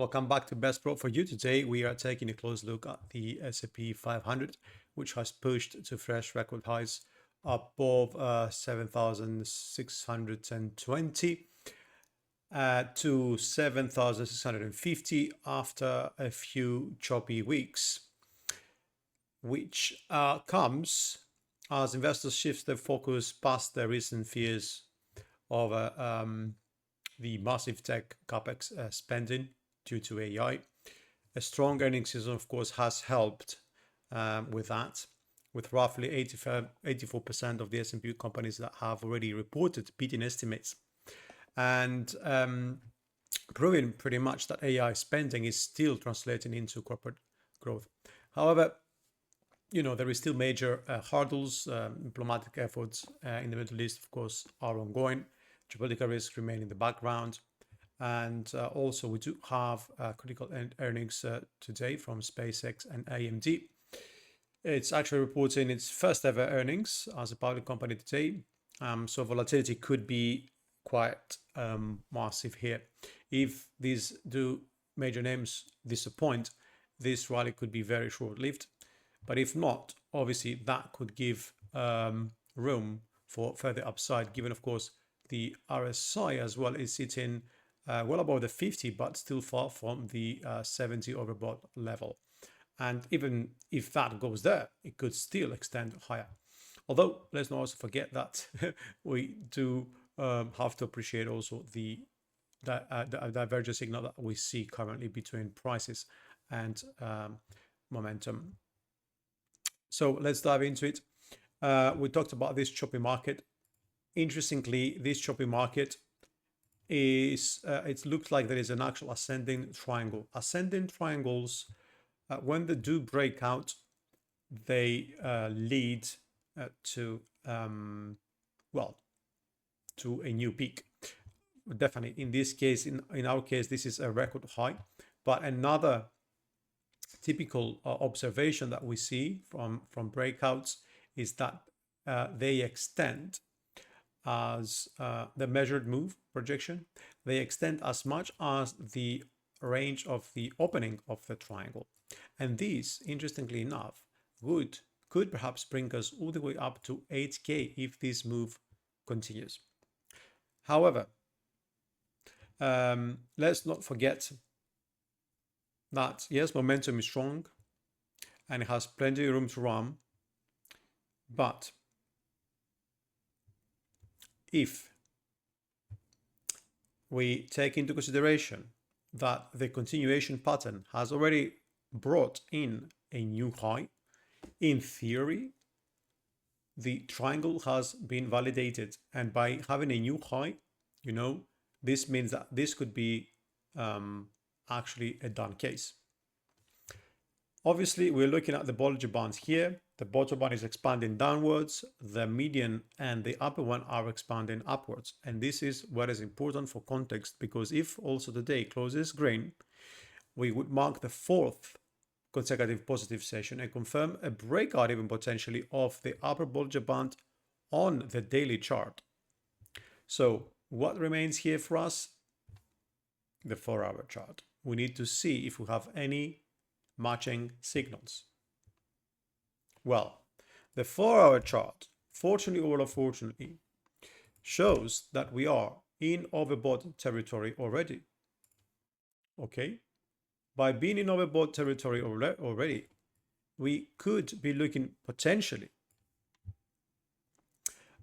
Welcome back to BestProp4U. Today we are taking a close look at the S&P 500, which has pushed to fresh record highs above 7,620 to 7,650 after a few choppy weeks, which comes as investors shift their focus past their recent fears of the massive tech capex spending due to AI. A strong earnings season, of course, has helped with that, with roughly 84% of the S&P companies that have already reported beating estimates, and proving pretty much that AI spending is still translating into corporate growth. However, there is still major hurdles. Diplomatic efforts in the Middle East, of course, are ongoing. Geopolitical risks remain in the background. And also we do have critical earnings today from SpaceX and AMD. It's actually reporting its first ever earnings as a public company today. So volatility could be quite massive here. If these major names disappoint, this rally could be very short-lived. But if not, obviously that could give room for further upside, given, of course, the RSI as well is sitting well above the 50, but still far from the 70 overbought level. And even if that goes there, it could still extend higher. Although let's not also forget that we do have to appreciate also the divergence signal that we see currently between prices and momentum. So let's dive into it. We talked about this choppy market. Interestingly, this choppy market is, it looks like there is an actual ascending triangle. Ascending triangles, when they do break out, they lead to a new peak. Definitely, in this case, in our case, this is a record high. But another typical observation that we see from breakouts is that they extend as the measured move projection, they extend as much as the range of the opening of the triangle. And this, interestingly enough, could perhaps bring us all the way up to 8K if this move continues. However, let's not forget that, yes, momentum is strong and it has plenty of room to run, but if we take into consideration that the continuation pattern has already brought in a new high, in theory, the triangle has been validated. And by having a new high, this means that this could be actually a done case. Obviously, we're looking at the Bollinger Bands here. The bottom one is expanding downwards. The median and the upper one are expanding upwards. And this is what is important for context, because if also today closes green, we would mark the fourth consecutive positive session and confirm a breakout even potentially of the upper Bollinger Band on the daily chart. So what remains here for us? The 4-hour chart. We need to see if we have any matching signals. Well, the 4-hour chart, fortunately or unfortunately, shows that we are in overbought territory already. Okay, by being in overbought territory already, we could be looking potentially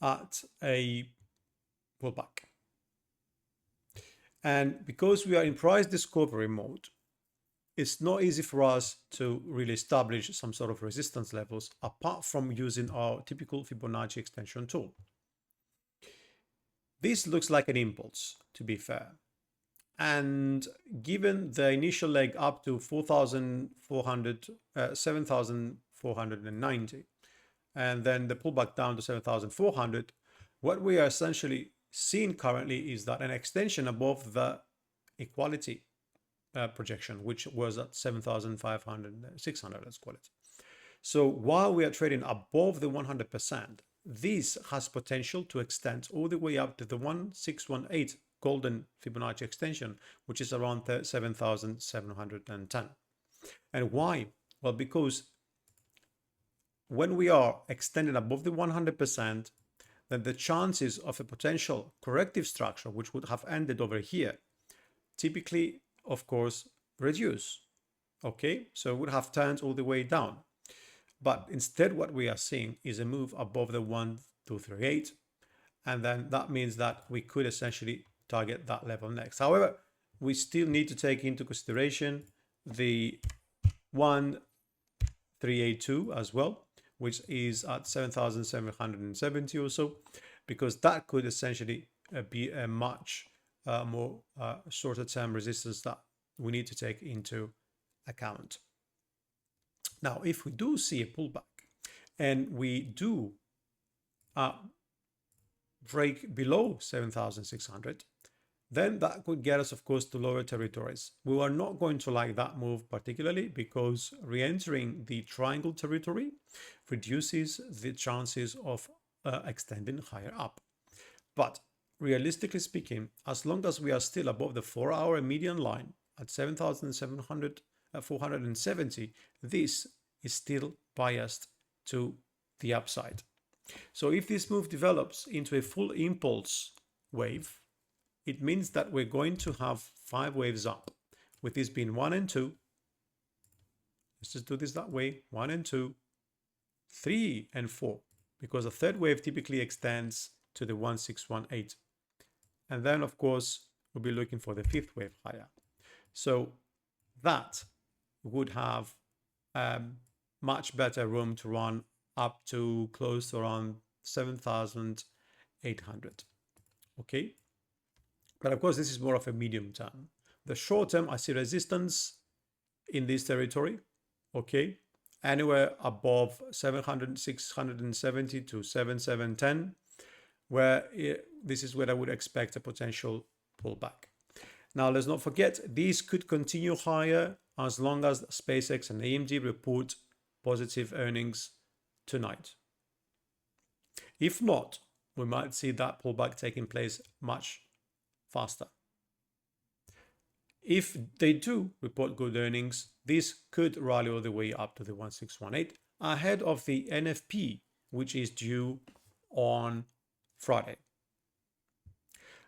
at a pullback. And because we are in price discovery mode, it's not easy for us to really establish some sort of resistance levels apart from using our typical Fibonacci extension tool. This looks like an impulse, to be fair. And given the initial leg up to 7,490, and then the pullback down to 7,400, what we are essentially seeing currently is that an extension above the equality projection, which was at 7,500, 600, let's call it. So while we are trading above the 100%, this has potential to extend all the way up to the 1618 golden Fibonacci extension, which is around 7,710. And why? Well, because when we are extending above the 100%, then the chances of a potential corrective structure, which would have ended over here, typically, of course, reduce. Okay, so it would have turned all the way down. But instead, what we are seeing is a move above the 1238. And then that means that we could essentially target that level next. However, we still need to take into consideration the 1382 as well, which is at 7,770 or so, because that could essentially be a much more shorter term resistance that we need to take into account. Now, if we do see a pullback and we do break below 7,600, then that could get us, of course, to lower territories. We are not going to like that move particularly because re-entering the triangle territory reduces the chances of extending higher up. But realistically speaking, as long as we are still above the 4-hour median line at 7,470, this is still biased to the upside. So if this move develops into a full impulse wave, it means that we're going to have 5 waves up, with this being 1 and 2. Let's just do this that way. 1 and 2, 3 and 4, because the third wave typically extends to the 1618. And then, of course, we'll be looking for the 5th wave higher. So that would have much better room to run up to close to around 7,800. Okay. But of course, this is more of a medium term. The short term, I see resistance in this territory. Okay. Anywhere above 670 to 7710, where this is where I would expect a potential pullback. Now, let's not forget, these could continue higher as long as SpaceX and AMD report positive earnings tonight. If not, we might see that pullback taking place much faster. If they do report good earnings, this could rally all the way up to the 1618 ahead of the NFP, which is due on Friday.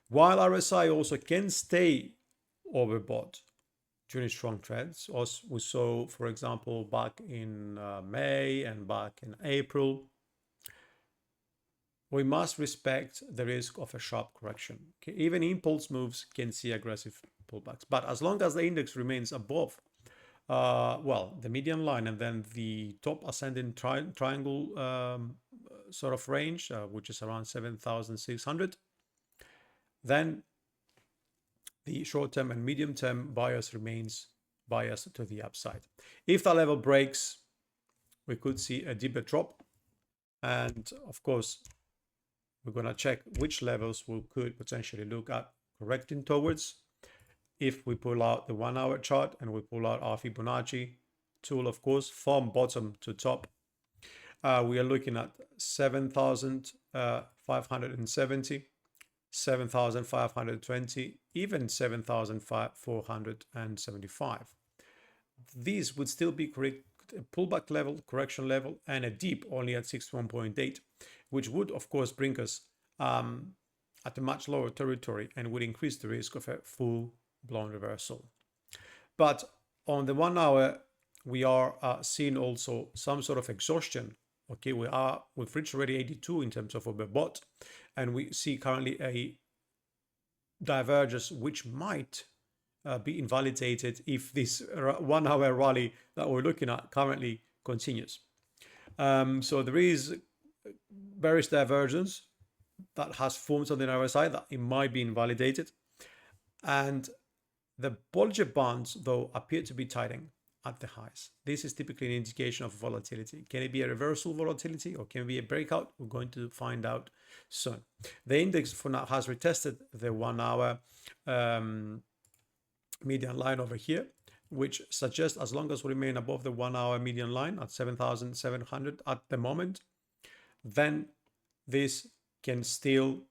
While RSI also can stay overbought during strong trends, as we saw, for example, back in May and back in April, we must respect the risk of a sharp correction. Okay? Even impulse moves can see aggressive pullbacks. But as long as the index remains above, the median line and then the top ascending triangle sort of range, which is around 7,600, then the short-term and medium-term bias remains biased to the upside. If that level breaks, we could see a deeper drop. And of course, we're going to check which levels we could potentially look at correcting towards. If we pull out the 1-hour chart and we pull out our Fibonacci tool, of course, from bottom to top, we are looking at 7,570, 7,520, even 7,475. These would still be correct, a pullback level, correction level, and a dip only at 61.8, which would, of course, bring us at a much lower territory and would increase the risk of a full-blown reversal. But on the 1 hour, we are seeing also some sort of exhaustion. Okay, we've reached already 82 in terms of overbought, and we see currently a divergence which might be invalidated if this 1 hour rally that we're looking at currently continues. So there is bearish divergence that has formed on the RSI that it might be invalidated, and the Bollinger Bands though appear to be tightening at the highs. This is typically an indication of volatility. Can it be a reversal volatility or can it be a breakout? We're going to find out soon. The index for now has retested the 1 hour median line over here, which suggests as long as we remain above the 1 hour median line at 7,700 at the moment, then this can still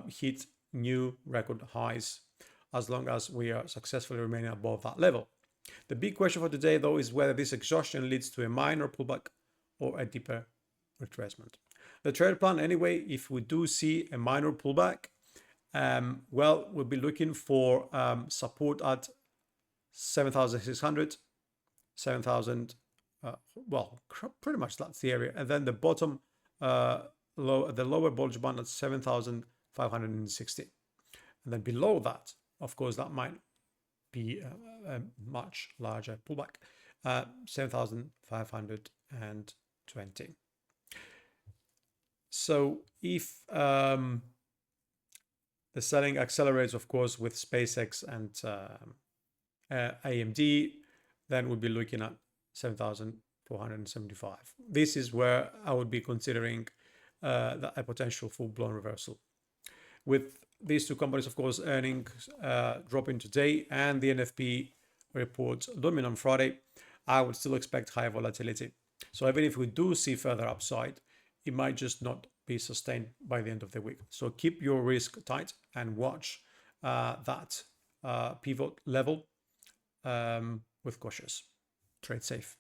hit new record highs as long as we are successfully remaining above that level. The big question for today, though, is whether this exhaustion leads to a minor pullback or a deeper retracement. The trade plan, anyway, if we do see a minor pullback, well, we'll be looking for support at 7,600, 7,000. Well, pretty much that's the area, and then the bottom the lower bulge band at 7,560, and then below that, of course, that might be a much larger pullback, 7,520. So if the selling accelerates, of course, with SpaceX and AMD, then we'll be looking at 7,475. This is where I would be considering a potential full-blown reversal. With these two companies, of course, earnings dropping today and the NFP report looming on Friday, I would still expect higher volatility. So even if we do see further upside, it might just not be sustained by the end of the week. So keep your risk tight and watch that pivot level with cautious. Trade safe.